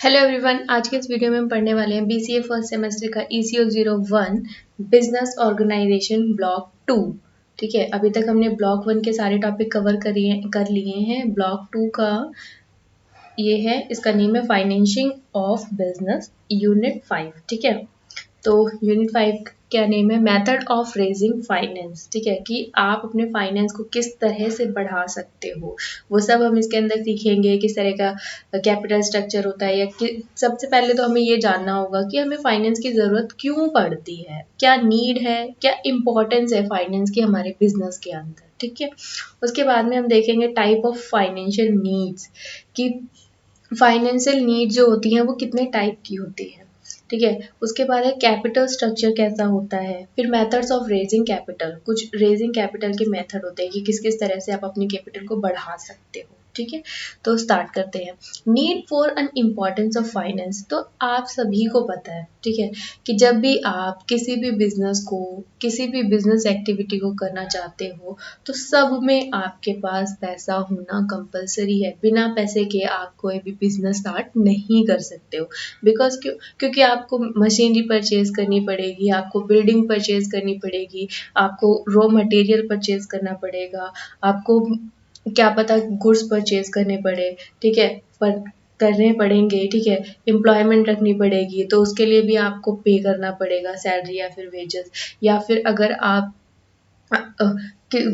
Hello everyone, आज के इस वीडियो में हम पढ़ने वाले हैं बीसीए फर्स्ट सेमेस्टर का ECO 01 बिजनेस ऑर्गेनाइजेशन ब्लॉक 2। ठीक है, अभी तक हमने ब्लॉक 1 के सारे टॉपिक कवर कर लिए हैं। ब्लॉक 2 का ये है, इसका नेम है फाइनेंशिंग ऑफ बिजनेस यूनिट 5। ठीक है, तो यूनिट 5 क्या नेम है? Method of raising finance. ठीक है, कि आप अपने फाइनेंस को किस तरह से बढ़ा सकते हो, वो सब हम इसके अंदर सीखेंगे। किस तरह का कैपिटल स्ट्रक्चर होता है, या सबसे पहले तो हमें ये जानना होगा कि हमें फाइनेंस की ज़रूरत क्यों पड़ती है, क्या नीड है, क्या इम्पोर्टेंस है फाइनेंस की हमारे बिजनेस के अंदर। ठीक है, उसके बाद में हम देखेंगे टाइप ऑफ फाइनेंशियल नीड्स, कि फाइनेंशियल नीड जो होती हैं वो कितने टाइप की होती है। ठीक है, उसके बाद है कैपिटल स्ट्रक्चर कैसा होता है। फिर मेथड्स ऑफ रेजिंग कैपिटल, कुछ रेजिंग कैपिटल के मेथड होते हैं कि किस किस तरह से आप अपनी कैपिटल को बढ़ा सकते हो। ठीक है, तो स्टार्ट करते हैं। Need for an importance of finance, तो आप सभी को पता है, ठीक है, कि जब भी आप किसी भी बिजनेस को, किसी भी बिजनेस एक्टिविटी को करना चाहते हो, तो सब में आपके पास पैसा होना कंपलसरी है। बिना पैसे के आप कोई भी बिजनेस स्टार्ट नहीं कर सकते हो। बिकॉज क्योंकि आपको मशीनरी परचेज करनी पड़ेगी, आपको बिल्डिंग परचेज करनी पड़ेगी, आपको रॉ मटेरियल परचेज करना पड़ेगा, आपको क्या पता गुड्स परचेज करने पड़े। ठीक है, पर करने पड़ेंगे। ठीक है, एम्प्लॉयमेंट रखनी पड़ेगी, तो उसके लिए भी आपको पे करना पड़ेगा सैलरी या फिर वेजेस। या फिर अगर आप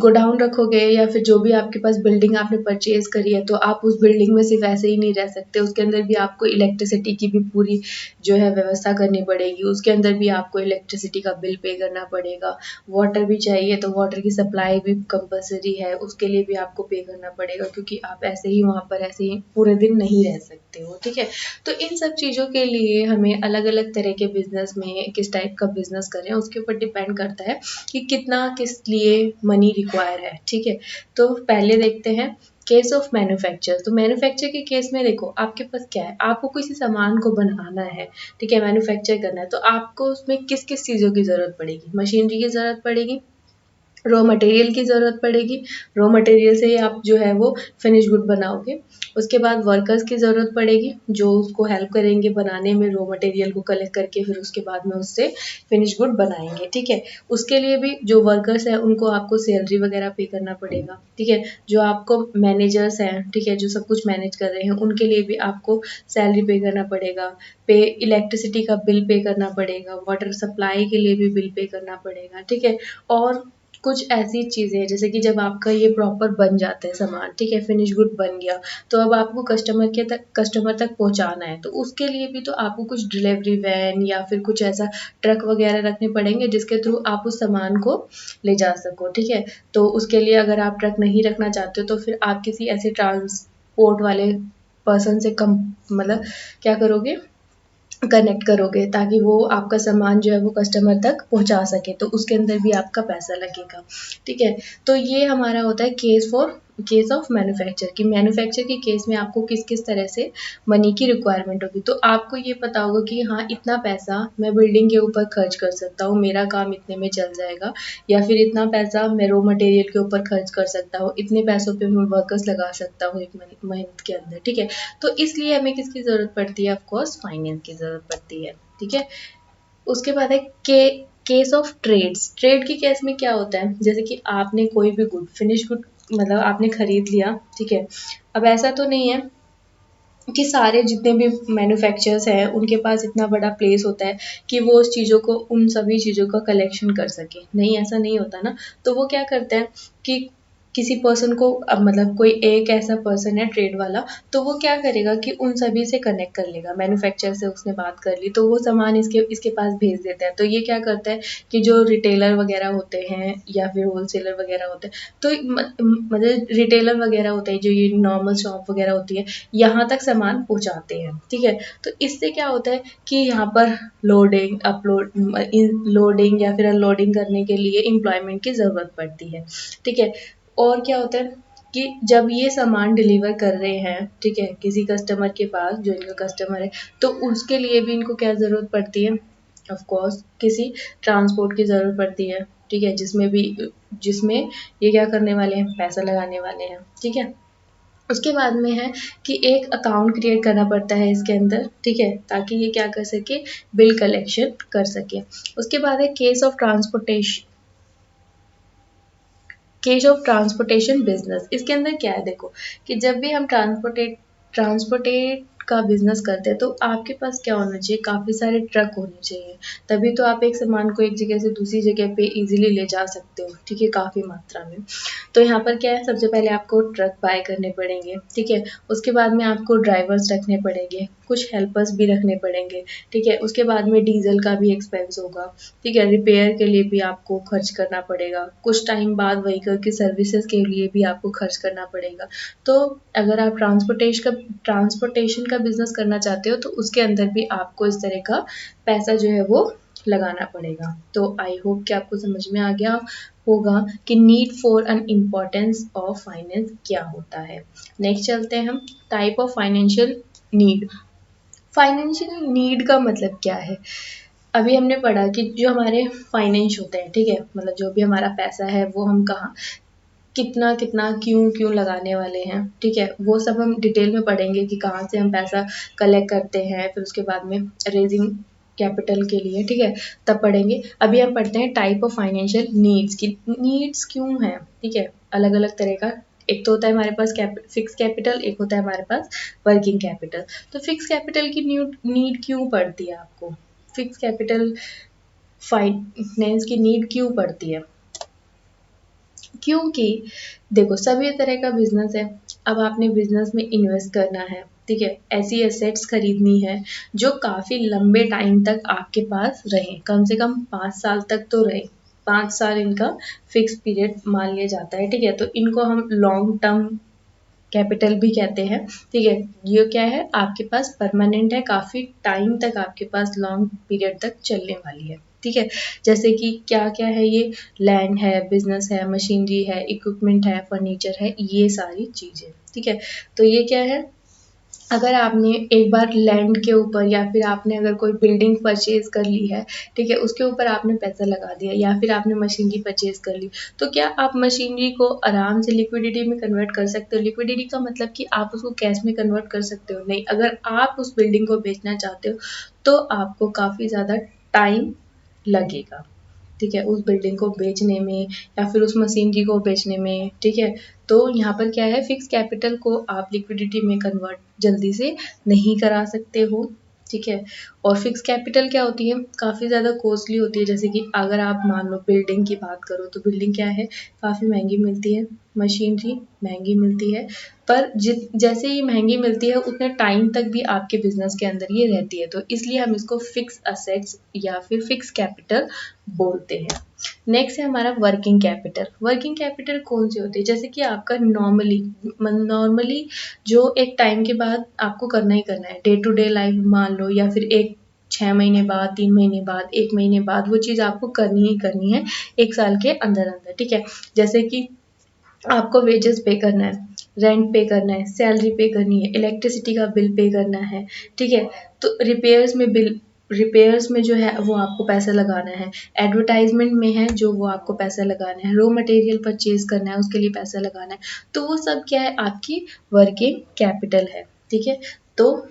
गोडाउन रखोगे, या फिर जो भी आपके पास बिल्डिंग आपने परचेज करी है, तो आप उस बिल्डिंग में सिर्फ ऐसे ही नहीं रह सकते, उसके अंदर भी आपको इलेक्ट्रिसिटी की भी पूरी जो है व्यवस्था करनी पड़ेगी। उसके अंदर भी आपको इलेक्ट्रिसिटी का बिल पे करना पड़ेगा। वाटर भी चाहिए, तो वाटर की सप्लाई भी कंपलसरी है, उसके लिए भी आपको पे करना पड़ेगा, क्योंकि आप ऐसे ही वहाँ पर ऐसे ही पूरे दिन नहीं रह सकते हो। ठीक है, तो इन सब चीज़ों के लिए हमें अलग अलग तरह के बिजनेस में किस टाइप का बिजनेस करें, उसके ऊपर डिपेंड करता है कि कितना किस लिए मनी रिक्वायर है। ठीक है, तो पहले देखते हैं केस ऑफ मैन्युफैक्चर। तो मैन्युफैक्चर के केस में देखो, आपके पास क्या है, आपको किसी सामान को बनाना है, ठीक है, मैन्युफैक्चर करना है, तो आपको उसमें किस किस चीज़ों की ज़रूरत पड़ेगी। मशीनरी की ज़रूरत पड़ेगी, रॉ मटेरियल की ज़रूरत पड़ेगी, रॉ मटेरियल से ही आप जो है वो फिनिश गुड बनाओगे। उसके बाद वर्कर्स की ज़रूरत पड़ेगी, जो उसको हेल्प करेंगे बनाने में, रॉ मटेरियल को कलेक्ट करके फिर उसके बाद में उससे फिनिश गुड बनाएंगे। ठीक है, उसके लिए भी जो वर्कर्स हैं उनको आपको सैलरी वगैरह पे करना पड़ेगा। ठीक है, जो आपको मैनेजर्स हैं, ठीक है, जो सब कुछ मैनेज कर रहे हैं, उनके लिए भी आपको सैलरी पे करना पड़ेगा। पे इलेक्ट्रिसिटी का बिल पे करना पड़ेगा, वाटर सप्लाई के लिए भी बिल पे करना पड़ेगा। ठीक है, और कुछ ऐसी चीज़ें हैं जैसे कि जब आपका ये प्रॉपर बन जाता है सामान, ठीक है, फिनिश गुड बन गया, तो अब आपको कस्टमर तक पहुंचाना है, तो उसके लिए भी तो आपको कुछ डिलीवरी वैन या फिर कुछ ऐसा ट्रक वगैरह रखने पड़ेंगे जिसके थ्रू आप उस सामान को ले जा सको। ठीक है, तो उसके लिए अगर आप ट्रक नहीं रखना चाहते हो, तो फिर आप किसी ऐसे ट्रांसपोर्ट वाले पर्सन से कम मतलब क्या करोगे, कनेक्ट करोगे, ताकि वो आपका सामान जो है वो कस्टमर तक पहुंचा सके, तो उसके अंदर भी आपका पैसा लगेगा। ठीक है, तो ये हमारा होता है केस ऑफ मैन्युफैक्चर, कि मैन्युफैक्चर के केस में आपको किस किस तरह से मनी की रिक्वायरमेंट होगी। तो आपको ये पता होगा कि हाँ, इतना पैसा मैं बिल्डिंग के ऊपर खर्च कर सकता हूँ, मेरा काम इतने में चल जाएगा, या फिर इतना पैसा मैं रॉ मटेरियल के ऊपर खर्च कर सकता हूँ, इतने पैसों पे मैं वर्कर्स लगा सकता हूँ एक मंथ के अंदर। ठीक है, तो इसलिए हमें किसकी ज़रूरत पड़ती है? ऑफकोर्स फाइनेंस की ज़रूरत पड़ती है। ठीक है, उसके बाद है केस ऑफ ट्रेड्स। ट्रेड के केस में क्या होता है, जैसे कि आपने कोई भी गुड, फिनिश गुड मतलब आपने खरीद लिया। ठीक है, अब ऐसा तो नहीं है कि सारे जितने भी मैन्युफैक्चरर्स हैं उनके पास इतना बड़ा प्लेस होता है कि वो उस चीज़ों को, उन सभी चीज़ों का कलेक्शन कर सके। नहीं, ऐसा नहीं होता ना। तो वो क्या करते हैं कि किसी पर्सन को, अब मतलब कोई एक ऐसा पर्सन है ट्रेड वाला, तो वो क्या करेगा कि उन सभी से कनेक्ट कर लेगा, मैन्युफैक्चरर से उसने बात कर ली, तो वो सामान इसके पास भेज देता है। तो ये क्या करता है कि जो रिटेलर वगैरह होते हैं या फिर होलसेलर वगैरह होते हैं, तो मतलब रिटेलर वगैरह होते हैं, जो ये नॉर्मल शॉप वगैरह होती है, यहाँ तक सामान पहुँचाते हैं। ठीक है, तो इससे क्या होता है कि यहाँ पर लोडिंग या फिर अनलोडिंग करने के लिए एम्प्लॉयमेंट की ज़रूरत पड़ती है। ठीक है, और क्या होता है कि जब ये सामान डिलीवर कर रहे हैं, ठीक है, किसी कस्टमर के पास, जो इनका कस्टमर है, तो उसके लिए भी इनको क्या ज़रूरत पड़ती है? ऑफ कोर्स किसी ट्रांसपोर्ट की ज़रूरत पड़ती है। ठीक है, जिसमें ये क्या करने वाले हैं? पैसा लगाने वाले हैं। ठीक है, उसके बाद में है कि एक अकाउंट क्रिएट करना पड़ता है इसके अंदर, ठीक है, ताकि ये क्या कर सके, बिल कलेक्शन कर सके। उसके बाद है केस ऑफ ट्रांसपोर्टेशन बिजनेस। इसके अंदर क्या है, देखो कि जब भी हम ट्रांसपोर्टेट का बिजनेस करते हैं तो आपके पास क्या होना चाहिए, काफ़ी सारे ट्रक होने चाहिए, तभी तो आप एक सामान को एक जगह से दूसरी जगह पे इजीली ले जा सकते हो, ठीक है, काफ़ी मात्रा में। तो यहाँ पर क्या है, सबसे पहले आपको ट्रक बाय करने पड़ेंगे, ठीक है, उसके बाद में आपको ड्राइवर्स रखने पड़ेंगे, कुछ हेल्पर्स भी रखने पड़ेंगे, ठीक है, उसके बाद में डीजल का भी एक्सपेंस होगा, ठीक है, रिपेयर के लिए भी आपको खर्च करना पड़ेगा, कुछ टाइम बाद व्हीकल की सर्विसेज के लिए भी आपको खर्च करना पड़ेगा। तो अगर आप ट्रांसपोर्टेशन का बिजनेस करना चाहते हो तो उसके अंदर भी आपको इस तरह का पैसा जो है वो लगाना पड़ेगा। तो आई होप कि आपको समझ में आ गया होगा कि need for N importance of finance क्या होता है। नेक्स्ट चलते हैं हम, type of financial need. Financial need का मतलब क्या है, अभी हमने पढ़ा कि जो हमारे फाइनेंस होते हैं, ठीक है, मतलब जो भी हमारा पैसा है वो हम कहाँ कितना कितना क्यों क्यों लगाने वाले हैं, ठीक है, वो सब हम डिटेल में पढ़ेंगे कि कहाँ से हम पैसा कलेक्ट करते हैं, फिर उसके बाद में रेजिंग कैपिटल के लिए, ठीक है, तब पढ़ेंगे। अभी हम पढ़ते हैं टाइप ऑफ फाइनेंशियल नीड्स की, नीड्स क्यों है, ठीक है, अलग अलग तरह का। एक तो होता है हमारे पास फिक्स कैपिटल, एक होता है हमारे पास वर्किंग कैपिटल। तो फिक्स कैपिटल की नीड क्यों पड़ती है आपको, फिक्स कैपिटल फाइनेंस की नीड क्यों पड़ती है, क्योंकि देखो सभी तरह का बिजनेस है, अब आपने बिजनेस में इन्वेस्ट करना है, ठीक है, ऐसी एसेट्स खरीदनी है जो काफ़ी लंबे टाइम तक आपके पास रहे, कम से कम 5 साल तक तो रहे, 5 साल इनका फिक्स पीरियड मान लिया जाता है, ठीक है, तो इनको हम लॉन्ग टर्म कैपिटल भी कहते हैं, ठीक है, ये क्या है आपके पास परमानेंट है, काफ़ी टाइम तक आपके पास लॉन्ग पीरियड तक चलने वाली है, ठीक है, जैसे कि क्या क्या है ये, लैंड है, बिजनेस है, मशीनरी है, इक्विपमेंट है, फर्नीचर है, ये सारी चीज़ें, ठीक है। तो ये क्या है, अगर आपने एक बार लैंड के ऊपर या फिर आपने अगर कोई बिल्डिंग परचेज कर ली है, ठीक है, उसके ऊपर आपने पैसा लगा दिया या फिर आपने मशीनरी परचेज कर ली, तो क्या आप मशीनरी को आराम से लिक्विडिटी में कन्वर्ट कर सकते हो, लिक्विडिटी का मतलब कि आप उसको कैश में कन्वर्ट कर सकते हो, नहीं, अगर आप उस बिल्डिंग को बेचना चाहते हो तो आपको काफ़ी ज़्यादा टाइम लगेगा, ठीक है, उस बिल्डिंग को बेचने में या फिर उस मशीनरी को बेचने में, ठीक है। तो यहाँ पर क्या है, फिक्स कैपिटल को आप लिक्विडिटी में कन्वर्ट जल्दी से नहीं करा सकते हो, ठीक है। और फिक्स कैपिटल क्या होती है, काफ़ी ज़्यादा कॉस्टली होती है, जैसे कि अगर आप मान लो बिल्डिंग की बात करो तो बिल्डिंग क्या है, काफ़ी महंगी मिलती है, मशीनरी महंगी मिलती है, पर जैसे ही महंगी मिलती है उतने टाइम तक भी आपके बिजनेस के अंदर ये रहती है, तो इसलिए हम इसको फिक्स असेट्स या फिर फिक्स कैपिटल बोलते हैं। नेक्स्ट है हमारा वर्किंग कैपिटल। वर्किंग कैपिटल कौन सी होती है, जैसे कि आपका नॉर्मली जो एक टाइम के बाद आपको करना ही करना है, डे टू डे लाइफ मान लो, या फिर एक 6 महीने बाद, 3 महीने बाद, 1 महीने बाद, वो चीज़ आपको करनी ही करनी है 1 साल के अंदर अंदर, ठीक है। जैसे कि आपको वेजेस पे करना है, रेंट पे करना है, सैलरी पे करनी है, इलेक्ट्रिसिटी का बिल पे करना है, ठीक है, तो रिपेयर्स में जो है वो आपको पैसा लगाना है, एडवर्टाइजमेंट में है जो वो आपको पैसा लगाना है, रॉ मटेरियल परचेज करना है उसके लिए पैसा लगाना है, तो वो सब क्या है, आपकी वर्किंग कैपिटल है, ठीक है। तो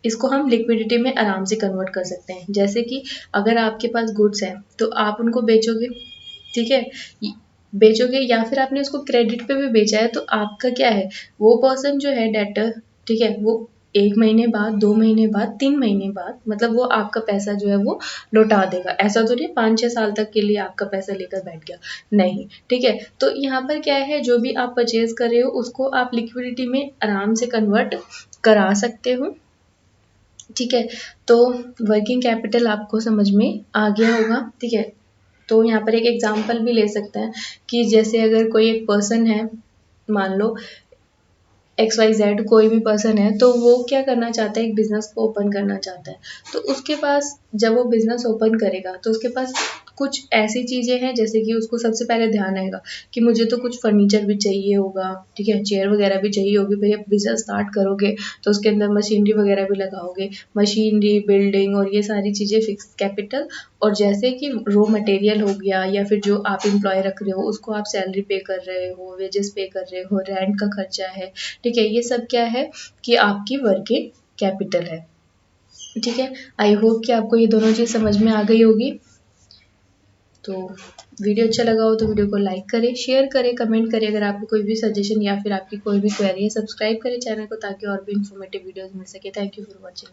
इसको हम लिक्विडिटी में आराम से कन्वर्ट कर सकते हैं, जैसे कि अगर आपके पास गुड्स है तो आप उनको बेचोगे, ठीक है, बेचोगे या फिर आपने उसको क्रेडिट पे भी बेचा है तो आपका क्या है, वो पर्सन जो है डेटर, ठीक है, वो 1 महीने बाद, 2 महीने बाद, 3 महीने बाद, मतलब वो आपका पैसा जो है वो लौटा देगा, ऐसा तो नहीं 5-6 साल तक के लिए आपका पैसा लेकर बैठ गया, नहीं, ठीक है। तो यहाँ पर क्या है, जो भी आप परचेज कर रहे हो उसको आप लिक्विडिटी में आराम से कन्वर्ट करा सकते हो, ठीक है। तो वर्किंग कैपिटल आपको समझ में आ गया होगा, ठीक है। तो यहाँ पर एक एग्जांपल भी ले सकते हैं कि जैसे अगर कोई एक पर्सन है, मान लो XYZ कोई भी पर्सन है, तो वो क्या करना चाहता है, एक बिजनेस को ओपन करना चाहता है, तो उसके पास जब वो बिजनेस ओपन करेगा तो उसके पास कुछ ऐसी चीज़ें हैं जैसे कि उसको सबसे पहले ध्यान आएगा कि मुझे तो कुछ फर्नीचर भी चाहिए होगा, ठीक है, चेयर वगैरह भी चाहिए होगी। भैया बिजनेस स्टार्ट करोगे तो उसके अंदर मशीनरी वगैरह भी लगाओगे, मशीनरी, बिल्डिंग और ये सारी चीज़ें फिक्स कैपिटल। और जैसे कि रॉ मटेरियल हो गया या फिर जो आप एम्प्लॉय रख रहे हो उसको आप सैलरी पे कर रहे हो, वेजेस पे कर रहे हो, रेंट का खर्चा है, ठीक है, ये सब क्या है कि आपकी वर्किंग कैपिटल है। ठीक है, आई होप कि आपको ये दोनों चीज़ समझ में आ गई होगी। तो वीडियो अच्छा लगा हो तो वीडियो को लाइक करें, शेयर करें, कमेंट करें। अगर आपको कोई भी सजेशन या फिर आपकी कोई भी क्वेरी है, सब्सक्राइब करें चैनल को ताकि और भी इन्फॉर्मेटिव वीडियोस मिल सके। Thank you for watching.